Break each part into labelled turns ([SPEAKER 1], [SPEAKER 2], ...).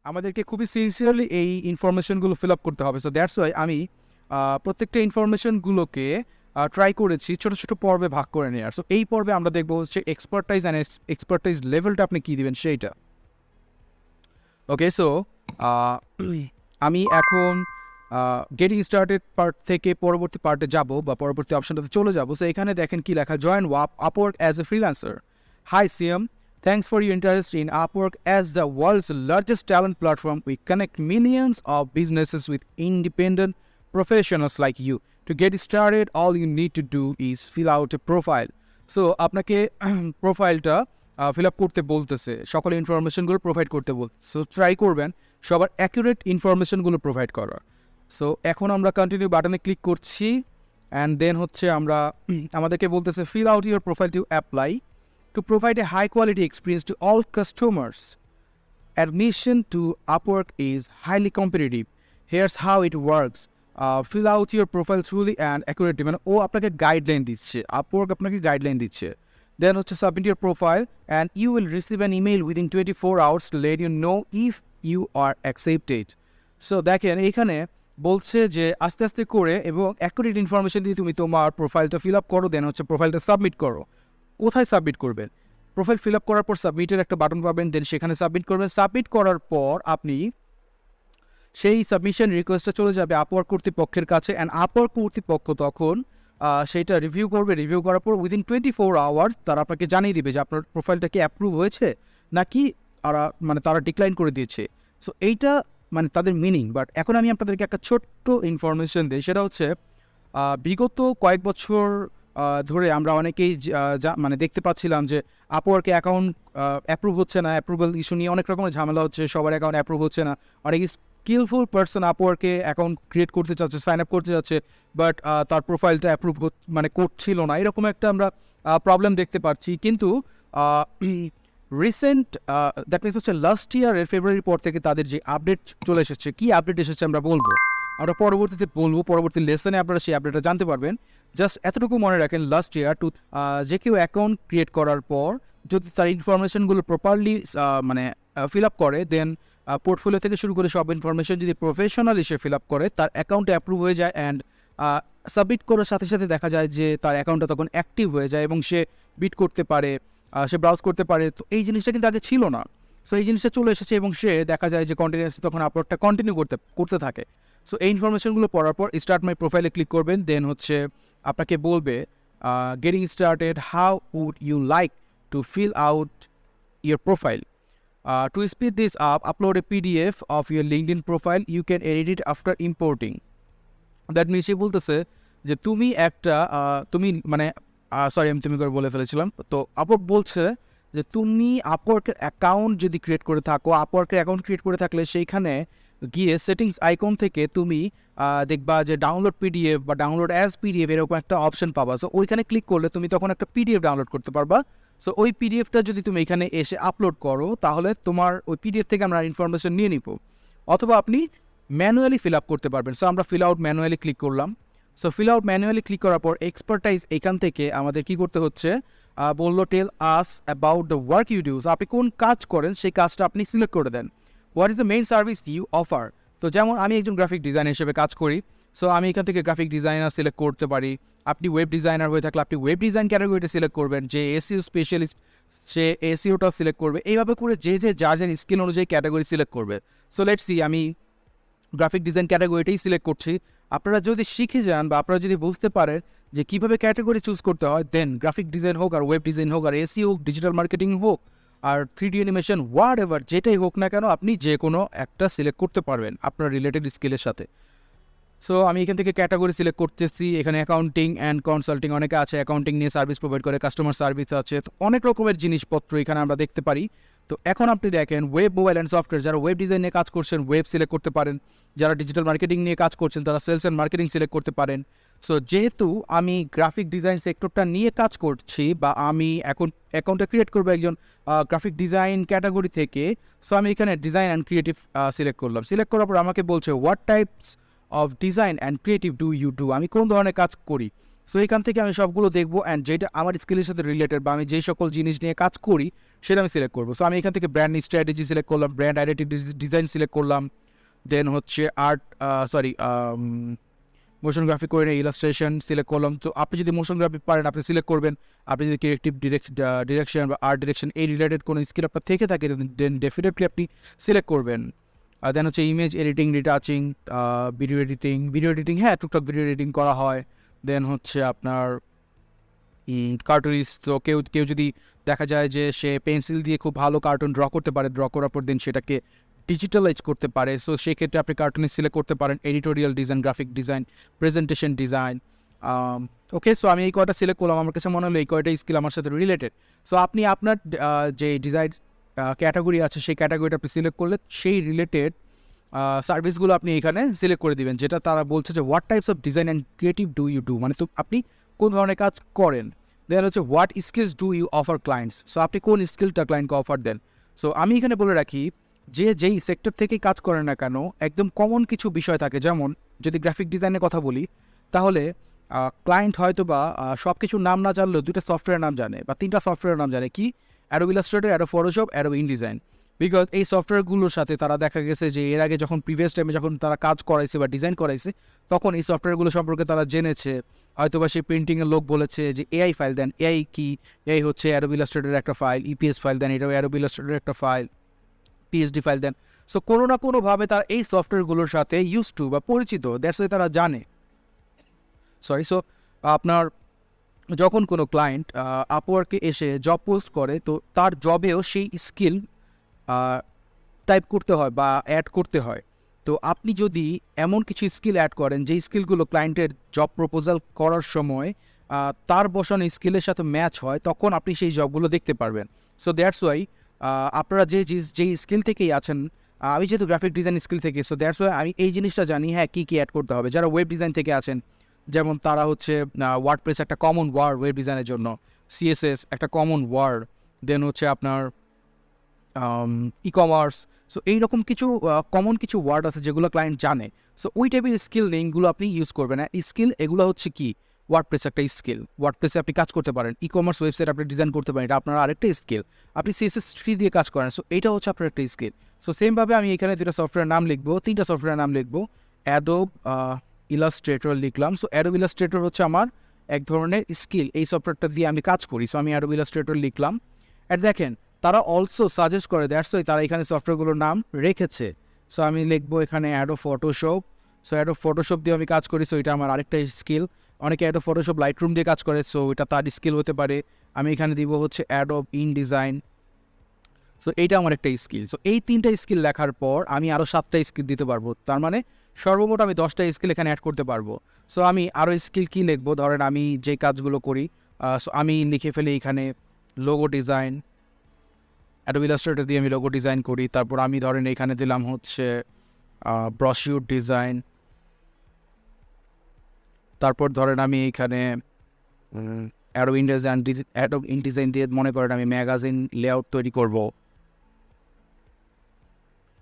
[SPEAKER 1] আমাদেরকে খুবই সিনসিয়ারলি এই ইনফরমেশনগুলো ফিল আপ করতে হবে। সো দ্যাটস ওয়াই আমি প্রত্যেকটা ইনফরমেশনগুলোকে ট্রাই করেছি ছোটো ছোটো পর্বে ভাগ করে নেওয়ার। সো এই পর্বে আমরা দেখবো হচ্ছে এক্সপার্টাইজ অ্যান্ড এক্সপার্টাইজ লেভেলটা আপনি কী দিবেন সেইটা। ওকে, সো আমি এখন গেটিং স্টার্টেড পার্ট থেকে পরবর্তী পার্টে যাব বা পরবর্তী অপশনটাতে চলে যাব। সো এখানে দেখেন কি লেখা, join Upwork as a freelancer. Hi CM, thanks for your interest in Upwork. As the world's largest talent platform, we connect millions of businesses with independent professionals like you. To get started, all you need to do is fill out a profile. So, আপনাকে প্রোফাইলটা fill up করতে বলতেছে, সকল ইনফরমেশনগুলো provide করতে বলতেছে। So try করবেন সবার অ্যাকুরেট ইনফরমেশনগুলো প্রোভাইড করার। সো এখন আমরা কন্টিনিউ বাটনে ক্লিক করছি অ্যান্ড দেন হচ্ছে আমরা আমাদেরকে বলতেছে feel out your profile to apply. To provide a high-quality experience to all customers, admission to Upwork is highly competitive. Here's how it works. Fill out your profile truly and accurately. মানে ও আপনাকে guideline দিচ্ছে, Upwork আপনাকে guideline দিচ্ছে। Then হচ্ছে submit your profile and you will receive an email within 24 hours to let you know if you are accepted. So দেখেন এখানে বলছে যে আস্তে আস্তে করে এবং অ্যাকুরেট ইনফরমেশন দিয়ে তুমি তোমার প্রোফাইলটা ফিল আপ করো, দেন হচ্ছে প্রোফাইলটা সাবমিট করো। কোথায় সাবমিট করবেন? প্রোফাইল ফিল আপ করার পর সাবমিটের একটা বাটন পাবেন, দেন সেখানে সাবমিট করবেন। সাবমিট করার পর আপনি সেই সাবমিশন রিকোয়েস্টটা চলে যাবে আপওয়ার্ক কর্তৃপক্ষের কাছে অ্যান্ড আপওয়ার্ক কর্তৃপক্ষ তখন সেইটা রিভিউ করবে। রিভিউ করার পর উইদিন 24 আওয়ার্স তারা আপনাকে জানিয়ে দিবে যে আপনার প্রোফাইলটা কি অ্যাপ্রুভ হয়েছে নাকি তারা ডিক্লাইন করে দিয়েছে। সো এইটা মানে তাদের মিনিং। বাট এখন আমি আপনাদেরকে একটা ছোট্ট ইনফরমেশন দিই, সেটা হচ্ছে বিগত কয়েক বছর ধরে আমরা অনেকেই মানে দেখতে পাচ্ছিলাম যে আপওয়ার্কে অ্যাকাউন্ট অ্যাপ্রুভ হচ্ছে না, অ্যাপ্রুভাল ইস্যু নিয়ে অনেক রকমের ঝামেলা হচ্ছে, সবার অ্যাকাউন্ট অ্যাপ্রুভ হচ্ছে না। অনেক স্কিলফুল পার্সন আপওয়ার্কে অ্যাকাউন্ট ক্রিয়েট করতে চাচ্ছে, সাইন আপ করতে যাচ্ছে, বাট তার প্রোফাইলটা অ্যাপ্রুভ মানে করছিল না, এরকম একটা আমরা প্রবলেম দেখতে পাচ্ছি। কিন্তু রিসেন্ট দ্যাট মিনস হচ্ছে লাস্ট ইয়ারের ফেব্রুয়ারির পর থেকে তাদের যে আপডেট চলে এসেছে, কী আপডেট এসেছে আমরা বলবো, আমরা পরবর্তীতে বলবো, পরবর্তী লেসনে আপনারা সেই আপডেটটা জানতে পারবেন। জাস্ট এতটুকু মনে রাখেন, লাস্ট ইয়ার যে কেউ অ্যাকাউন্ট ক্রিয়েট করার পর যদি তার ইনফরমেশনগুলো প্রপারলি মানে ফিল আপ করে, দেন পোর্টফোলিও থেকে শুরু করে সব ইনফরমেশন যদি প্রফেশনাল এসে ফিল আপ করে, তার অ্যাকাউন্টে অ্যাপ্রুভ হয়ে যায় অ্যান্ড সাবমিট করার সাথে সাথে দেখা যায় যে তার অ্যাকাউন্টটা তখন অ্যাক্টিভ হয়ে যায় এবং সে বিট করতে পারে, সে ব্রাউজ করতে পারে। তো এই জিনিসটা কিন্তু আগে ছিল না। সো এই জিনিসটা চলে এসেছে এবং সে দেখা যায় যে কন্টিনিউয়াসলি তখন আপলোডটা কন্টিনিউ করতে থাকে। সো এই ইনফরমেশনগুলো পড়ার পর স্টার্ট মাই প্রোফাইলে ক্লিক করবেন, দেন হচ্ছে আপনাকে বলবে getting started, how would you like to fill out your profile. To speed this up, upload a PDF of your LinkedIn profile, you can edit it after importing. That means সে বলতেছে যে তুমি একটা তুমি মানে সরি আমি তুমি করে বলে ফেলেছিলাম। তো আপওয়ার্ক বলছে যে তুমি আপওয়ার্কের অ্যাকাউন্ট যদি ক্রিয়েট করে থাকো, আপওয়ার্কের অ্যাকাউন্ট ক্রিয়েট করে থাকলে সেইখানে গিয়ে সেটিংস আইকন থেকে তুমি দেখবা যে ডাউনলোড PDF বা ডাউনলোড অ্যাজ PDF এরকম একটা অপশন পাবা। সো ওইখানে ক্লিক করলে তুমি তখন একটা PDF ডাউনলোড করতে পারবা। সো ওই PDFটা যদি তুমি এখানে এসে আপলোড করো, তাহলে তোমার ওই PDF থেকে আমরা ইনফরমেশন নিয়ে নিব, অথবা আপনি ম্যানুয়ালি ফিল আপ করতে পারবেন। সো আমরা ফিল আউট ম্যানুয়ালি ক্লিক করলাম। So fill out manually click করার পর এক্সপার্টাইজ এখান থেকে আমাদের কি করতে হচ্ছে, বললো tell us about the work you do. So আপনি কোন কাজ করেন সেই কাজটা আপনি সিলেক্ট করে দেন। What is the main service you offer. তো যেমন আমি একজন গ্রাফিক ডিজাইনার হিসেবে কাজ করি, সো আমি এখান থেকে গ্রাফিক ডিজাইনার সিলেক্ট করতে পারি। আপনি ওয়েব ডিজাইনার হয়ে থাকলে আপনি ওয়েব ডিজাইন ক্যাটাগরিটা সিলেক্ট করবেন, যে এসইও স্পেশালিস্ট সে এসইওটা সিলেক্ট করবে। এইভাবে করে যে যার স্কিল অনুযায়ী ক্যাটাগরি সিলেক্ট করবে। সো লেটস সি, আমি গ্রাফিক ডিজাইন ক্যাটাগরিটাই সিলেক্ট করছি। আপনারা যদি শিখে যান বা আপনারা যদি বুঝতে পারেন যে কীভাবে ক্যাটাগরি চুজ করতে হয়, দেন গ্রাফিক ডিজাইন হোক আর ওয়েব ডিজাইন হোক আর এসইও হোক, ডিজিটাল মার্কেটিং হোক আর 3D অ্যানিমেশন, হোয়াট এভার যেটাই হোক না কেন, আপনি যে কোনো একটা সিলেক্ট করতে পারবেন আপনার রিলেটেড স্কিলের সাথে। সো আমি এখান থেকে ক্যাটাগরি সিলেক্ট করতেছি। এখানে অ্যাকাউন্টিং অ্যান্ড কনসাল্টিং অনেকে আছে, অ্যাকাউন্টিং নিয়ে সার্ভিস প্রোভাইড করে, কাস্টমার সার্ভিস আছে, তো অনেক রকমের জিনিসপত্র এখানে আমরা দেখতে পারি। তো এখন আপনি দেখেন ওয়েব, মোবাইল অ্যান্ড সফটওয়্যার, যারা ওয়েব ডিজাইন নিয়ে কাজ করছেন ওয়েব সিলেক্ট করতে পারেন, যারা ডিজিটাল মার্কেটিং নিয়ে কাজ করছেন তারা সেলস অ্যান্ড মার্কেটিং সিলেক্ট করতে পারেন। সো যেহেতু আমি গ্রাফিক ডিজাইন সেক্টরটা নিয়ে কাজ করছি বা আমি এখন অ্যাকাউন্টটা ক্রিয়েট করবো একজন গ্রাফিক ডিজাইন ক্যাটাগরি থেকে, সো আমি এখানে ডিজাইন অ্যান্ড ক্রিয়েটিভ সিলেক্ট করলাম। সিলেক্ট করার পর আমাকে বলছে what types of design and creative do you do, আমি কোন ধরনের কাজ করি। সো এখান থেকে আমি সবগুলো দেখবো অ্যান্ড যেটা আমার স্কিলের সাথে রিলেটেড বা আমি যেই সকল জিনিস নিয়ে কাজ করি সেটা আমি সিলেক্ট করবো। সো আমি এখান থেকে ব্র্যান্ড স্ট্র্যাটেজি সিলেক্ট করলাম, ব্র্যান্ড আইডেন্টিটি ডিজাইন সিলেক্ট করলাম, দেন হচ্ছে মোশন গ্রাফিক করে ইলাস্ট্রেশন সিলেক্ট করলাম। তো আপনি যদি মোশন গ্রাফিক পারেন আপনি সিলেক্ট করবেন, আপনি যদি ক্রিয়েটিভ ডিরেকশন বা আর্ট ডিরেকশন এই রিলেটেড কোনো স্কিল আপনার থেকে থাকে দেন ডেফিনেটলি আপনি সিলেক্ট করবেন। দেন হচ্ছে image editing, retouching, video editing, হ্যাঁ টুকটাক ভিডিও এডিটিং করা হয়। দেন হচ্ছে আপনার কার্টুনিস্ট, তো কেউ যদি দেখা যায় যে সে পেন্সিল দিয়ে খুব ভালো কার্টুন ড্র করতে পারে, ড্র করার পর দিন সেটাকে ডিজিটালাইজ করতে পারে, সো সেক্ষেত্রে আপনি কার্টুনিস্ট সিলেক্ট করতে পারেন, editorial design, graphic design, presentation design. Okay, so আমি এই কয়টা সিলেক্ট করলাম, আমার কাছে মনে হলো এই কয়টা স্কিল আমার সাথে রিলেটেড। সো আপনি আপনার যে ডিজাইন ক্যাটাগরি আছে সেই ক্যাটাগরিটা আপনি সিলেক্ট করলে সেই রিলেটেড সার্ভিসগুলো আপনি এখানে সিলেক্ট করে দিবেন, যেটা তারা বলছে যে what types of design and creative do you do, মানে তো আপনি কোন ধরনের কাজ করেন। দেন হচ্ছে what skills do you offer clients, so আপনি কোন স্কিলটা ক্লায়েন্টকে অফার দেন। সো আমি এখানে বলে রাখি যেই সেক্টর থেকেই কাজ করেন না কেন একদম কমন কিছু বিষয় থাকে, যেমন যদি গ্রাফিক ডিজাইনের কথা বলি তাহলে ক্লায়েন্ট হয়তো বা সব কিছুর নাম না জানলেও 2টা সফটওয়্যারের নাম জানে বা 3টা সফটওয়্যারের নাম জানে, কি Adobe Illustrator, Adobe Photoshop, Adobe InDesign. Because এই সফটওয়্যারগুলোর সাথে তারা দেখা গেছে যে এর আগে যখন প্রিভিয়াস টাইমে যখন তারা কাজ করাইছে বা ডিজাইন করাইছে তখন এই সফটওয়্যারগুলো সম্পর্কে তারা জেনেছে, হয়তো বা সেই প্রিন্টিংয়ের লোক বলেছে যে এআই ফাইল দেন, এআই কি, এআই হচ্ছে অ্যাডোব ইলাস্ট্রেটরের একটা ফাইল, ইপিএস ফাইল দেন, এটাও অ্যাডোব ইলাস্ট্রেটরের একটা ফাইল, পিএইচডি ফাইল দেন। সো কোনো না কোনোভাবে তারা এই সফটওয়্যারগুলোর সাথে ইউজ টু বা পরিচিত, দ্যাটস ওয়াই তারা জানে। সো আপনার যখন কোনো ক্লায়েন্ট আপওয়ার্কে এসে জব পোস্ট করে তো তার জবেও সেই স্কিল টাইপ করতে হয় বা অ্যাড করতে হয়। তো আপনি যদি এমন কিছু স্কিল অ্যাড করেন যেই স্কিলগুলো ক্লায়েন্টের জব প্রপোজাল করার সময় তার বসানো স্কিলের সাথে ম্যাচ হয়, তখন আপনি সেই জবগুলো দেখতে পারবেন। সো দ্যাটস ওয়াই আপনারা যেই স্কিল থেকেই আছেন, আমি যেহেতু গ্রাফিক ডিজাইন স্কিল থেকে, সো দ্যাটস ওয়াই আমি এই জিনিসটা জানি, হ্যাঁ কী অ্যাড করতে হবে। যারা ওয়েব ডিজাইন থেকে আছেন যেমন তারা হচ্ছে ওয়ার্ডপ্রেস একটা কমন ওয়ার্ড ওয়েব ডিজাইনের জন্য, সিএসএস একটা কমন ওয়ার্ড, দেন হচ্ছে আপনার ই কমার্স। সো এইরকম কিছু কমন কিছু ওয়ার্ড আছে যেগুলো ক্লায়েন্ট জানে। সো ওই টাইপের স্কিল নেমগুলো আপনি ইউজ করবেন। স্কিল এগুলো হচ্ছে কি, ওয়ার্ডপ্রেস একটা স্কিল, ওয়ার্ডপ্রেসে আপনি কাজ করতে পারেন, ই কমার্স ওয়েবসাইট আপনি ডিজাইন করতে পারেন, এটা আপনার আরেকটা স্কিল। আপনি CSS3 দিয়ে কাজ করেন, সো এইটা হচ্ছে আপনার একটা স্কিল। সো সেমভাবে আমি এখানে 2টা সফটওয়্যার নাম লিখবো, 3টা সফটওয়্যার নাম লিখবো। অ্যাডোব ইলাস্ট্রেটর লিখলাম। সো অ্যাডোব ইলাস্ট্রেটর হচ্ছে আমার এক ধরনের স্কিল, এই সফটওয়্যারটা দিয়ে আমি কাজ করি। সো আমি অ্যাডোব ইলাস্ট্রেটর লিখলাম। অ্যান্ড দেখেন তারা অলসো সাজেস্ট করে, দ্যাটস ওয়াই তারা এখানে সফটওয়্যারগুলোর নাম রেখেছে। সো আমি লিখবো এখানে Adobe Photoshop. So Adobe Photoshop দিয়ে আমি কাজ করি, সো এটা আমার আরেকটা স্কিল। অনেকে অ্যাডোব ফটোশপ লাইটরুম দিয়ে কাজ করে, সো এটা তার স্কিল হতে পারে। আমি এখানে দিব হচ্ছে অ্যাডোব ইনডিজাইন। সো এইটা আমার একটা স্কিল। সো এই 3টা স্কিল লেখার পর আমি আরও 7টা স্কিল দিতে পারবো, তার মানে সর্বমোট আমি 10টা স্কিল এখানে অ্যাড করতে পারবো। সো আমি আরও স্কিল কী লিখবো, ধরেন আমি যে কাজগুলো করি, সো আমি লিখে ফেলি এখানে লোগো ডিজাইন, অ্যাডোব ইলাস্ট্রেটর দিয়ে আমি লোগো ডিজাইন করি। তারপর আমি ধরেন এখানে দিলাম হচ্ছে ব্রশিউর ডিজাইন। তারপর ধরেন আমি এখানে অ্যাডোব ইনডিজাইন দিয়ে মনে করেন আমি ম্যাগাজিন লেআউট তৈরি করব।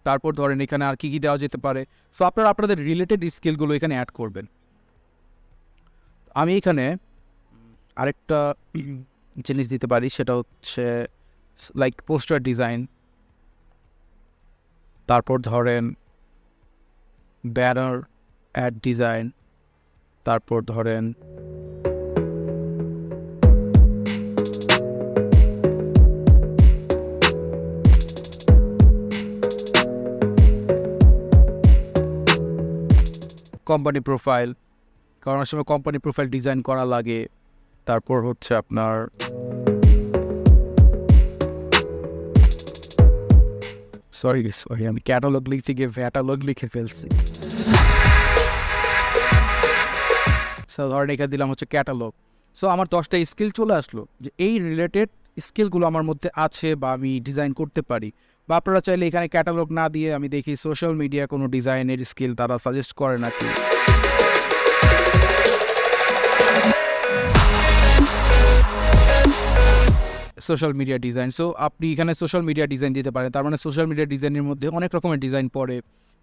[SPEAKER 1] তারপর ধরেন এখানে আর কি দেওয়া যেতে পারে। সো আপনারা আপনাদের রিলেটেড স্কিলগুলো এখানে অ্যাড করবেন। আমি এখানে আরেকটা জিনিস দিতে পারি, সেটা হচ্ছে লাইক পোস্টার ডিজাইন, তারপর ধরেন ব্যানার অ্যাড ডিজাইন, তারপর ধরেন কোম্পানি প্রোফাইল, কারণ অনেক সময় কোম্পানি প্রোফাইল ডিজাইন করা লাগে। তারপর হচ্ছে আপনার সরি আমি ক্যাটালগ লিখতে গিয়ে ভ্যাটালগ লিখে ফেলছি। সো ধরেন এখানে দিলাম হচ্ছে ক্যাটালগ। সো আমার 10টা স্কিল চলে আসলো, যে এই রিলেটেড স্কিলগুলো আমার মধ্যে আছে বা আমি ডিজাইন করতে পারি। বা আপনারা চাইলে এখানে ক্যাটালগ না দিয়ে আমি দেখি সোশ্যাল মিডিয়া কোনো ডিজাইনের স্কিল তারা সাজেস্ট করে নাকি। সোশ্যাল মিডিয়া ডিজাইন, সো আপনি এখানে সোশ্যাল মিডিয়া ডিজাইন দিতে পারেন। তার মানে সোশ্যাল মিডিয়া ডিজাইনের মধ্যে অনেক রকমের ডিজাইন পড়ে,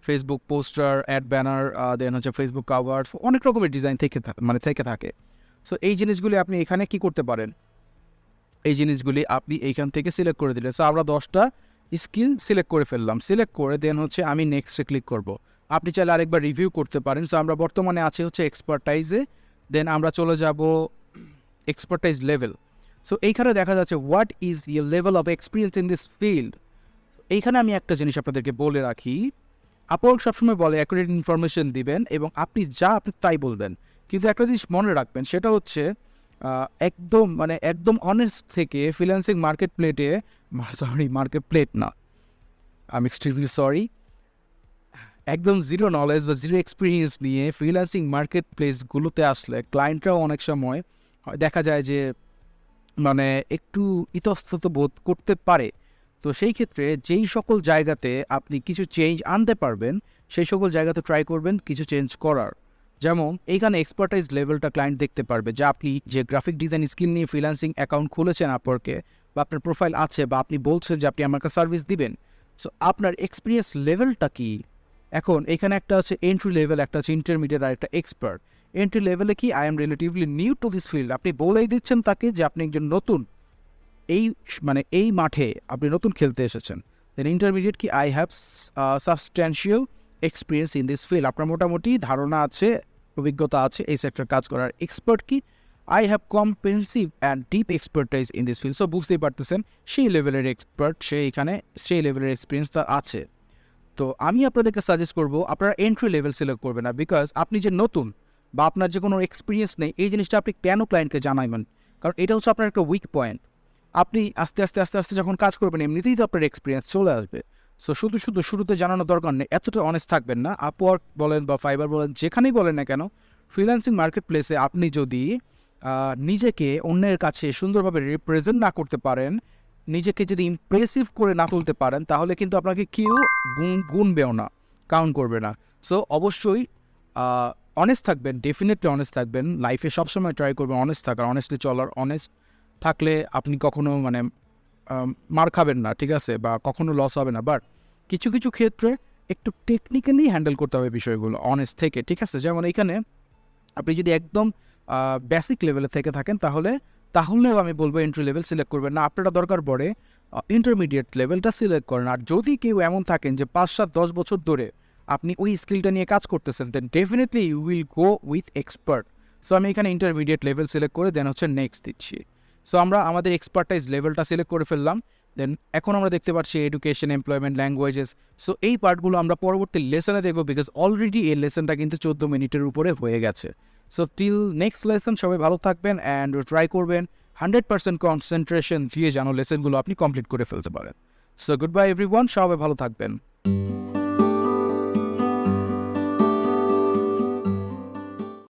[SPEAKER 1] ফেসবুক পোস্টার, অ্যাড ব্যানার, দেন হচ্ছে ফেসবুক কাভার, অনেক রকমের ডিজাইন থেকে থাকে। সো এই জিনিসগুলি আপনি এখানে কি করতে পারেন, এই জিনিসগুলি আপনি এইখান থেকে সিলেক্ট করে দিলেন। সো আমরা 10টা স্কিল সিলেক্ট করে ফেললাম, সিলেক্ট করে দেন হচ্ছে আমি নেক্সটে ক্লিক করব। আপনি চাইলে আরেকবার রিভিউ করতে পারেন। সো আমরা বর্তমানে আছি হচ্ছে এক্সপার্টাইজে, দেন আমরা চলে যাব এক্সপার্টাইজ লেভেল। সো এইখানে দেখা যাচ্ছে what is your level of experience in this field. এইখানে আমি একটা জিনিস আপনাদেরকে বলে রাখি, আপওয়ার্ক সবসময় বলে অ্যাকুরেট ইনফরমেশন দিবেন এবং আপনি তাই বলবেন, কিন্তু একটা জিনিস মনে রাখবেন, সেটা হচ্ছে একদম অনেস্ট থেকে ফ্রিল্যান্সিং মার্কেট প্লেট না, আমি এক্সট্রিমলি সরি, একদম জিরো নলেজ বা জিরো এক্সপিরিয়েন্স নিয়ে ফ্রিল্যান্সিং মার্কেট প্লেসগুলোতে আসলে ক্লায়েন্টরাও অনেক সময় দেখা যায় যে মানে একটু ইতস্তত বোধ করতে পারে। তো সেই ক্ষেত্রে যেই সকল জায়গাতে আপনি কিছু চেঞ্জ আনতে পারবেন, সেই সকল জায়গাতে ট্রাই করবেন কিছু চেঞ্জ করার। যেমন এইখানে এক্সপার্টাইজ লেভেলটা ক্লায়েন্ট দেখতে পারবে, যে আপনি যে গ্রাফিক ডিজাইন স্কিল নিয়ে ফ্রিল্যান্সিং অ্যাকাউন্ট খুলেছেন আপওয়ার্কে, বা আপনার প্রোফাইল আছে, বা আপনি বলছেন যে আপনি আমাকে সার্ভিস দিবেন, সো আপনার এক্সপিরিয়েন্স লেভেলটা কি। এখন এখানে একটা আছে এন্ট্রি লেভেল, একটা আছে ইন্টারমিডিয়েট, আর একটা এক্সপার্ট। এন্ট্রি লেভেলে কি I am relatively new to this field, আপনি বলেই দিচ্ছেন তাকে যে আপনি একজন নতুন, এই মাঠে আপনি নতুন খেলতে এসেছেন। দেন ইন্টারমিডিয়েট কি I have substantial experience in this field, আপনার মোটামুটি ধারণা আছে, অভিজ্ঞতা আছে এই সেক্টর কাজ করার। এক্সপার্ট কি I have comprehensive and deep expertise in this field. So বুঝতেই পারতেছেন সেই লেভেলের এক্সপার্ট, সেই লেভেলের এক্সপিরিয়েন্স তার আছে। তো আমি আপনাদেরকে সাজেস্ট করবো আপনারা এন্ট্রি লেভেল সিলেক্ট করবেন না, বিকজ আপনি যে নতুন বা আপনার যে কোনো এক্সপিরিয়েন্স নেই, এই জিনিসটা আপনি কেন ক্লায়েন্টকে জানাবেন, কারণ এটা হচ্ছে আপনার একটা উইক পয়েন্ট। আপনি আস্তে আস্তে যখন কাজ করবেন, এমনিতেই তো আপনার এক্সপিরিয়েন্স চলে আসবে। সো শুধু শুরুতে জানানোর দরকার নেই, এতটা অনেস্ট থাকবেন না। আপওয়ার্ক বলেন বা ফাইবার বলেন, যেখানেই বলেন না কেন, ফ্রিল্যান্সিং মার্কেট প্লেসে আপনি যদি নিজেকে অন্যের কাছে সুন্দরভাবে রিপ্রেজেন্ট না করতে পারেন, নিজেকে যদি ইমপ্রেসিভ করে না তুলতে পারেন, তাহলে কিন্তু আপনাকে কেউ গুনবেও না, কাউন্ট করবে না। সো অবশ্যই অনেস্ট থাকবেন, ডেফিনেটলি অনেস্ট থাকবেন। লাইফে সবসময় ট্রাই করবেন অনেস্ট থাকার, অনেস্টলি চলার। অনেস্ট থাকলে আপনি কখনো মার খাবেন না, ঠিক আছে, বা কখনো লস হবে না। বাট কিছু ক্ষেত্রে একটু টেকনিক্যালি হ্যান্ডেল করতে হবে বিষয়গুলো অনেস্ট থেকে, ঠিক আছে। যেমন এইখানে আপনি যদি একদম বেসিক লেভেলে থেকে থাকেন, তাহলেও আমি বলবো এন্ট্রি লেভেল সিলেক্ট করবেন না, আপনারা দরকার পড়ে ইন্টারমিডিয়েট লেভেলটা সিলেক্ট করেন। আর যদি কেউ এমন থাকেন যে 5-7-10 বছর ধরে আপনি ওই স্কিলটা নিয়ে কাজ করতেছেন, then definitely you will go with expert. So আমি এখানে ইন্টারমিডিয়েট লেভেল সিলেক্ট করে দেন হচ্ছে নেক্সট দিচ্ছি। সো আমরা আমাদের এক্সপার্টাইজ লেভেলটা সিলেক্ট করে ফেললাম। দেন এখন আমরা দেখতে পাচ্ছি এডুকেশন, এমপ্লয়মেন্ট, ল্যাঙ্গুয়েজেস। সো এই পার্টগুলো আমরা পরবর্তী লেসনে দেখবো, বিকজ অলরেডি এই লেসনটা কিন্তু 14 মিনিটের উপরে হয়ে গেছে। সো টিল নেক্সট লেসন সবাই ভালো থাকবেন অ্যান্ড ট্রাই করবেন 100% কনসেন্ট্রেশন দিয়ে যেন লেসনগুলো আপনি কমপ্লিট করে ফেলতে পারেন। সো গুড বাই এভরিওয়ান, সবাই ভালো থাকবেন।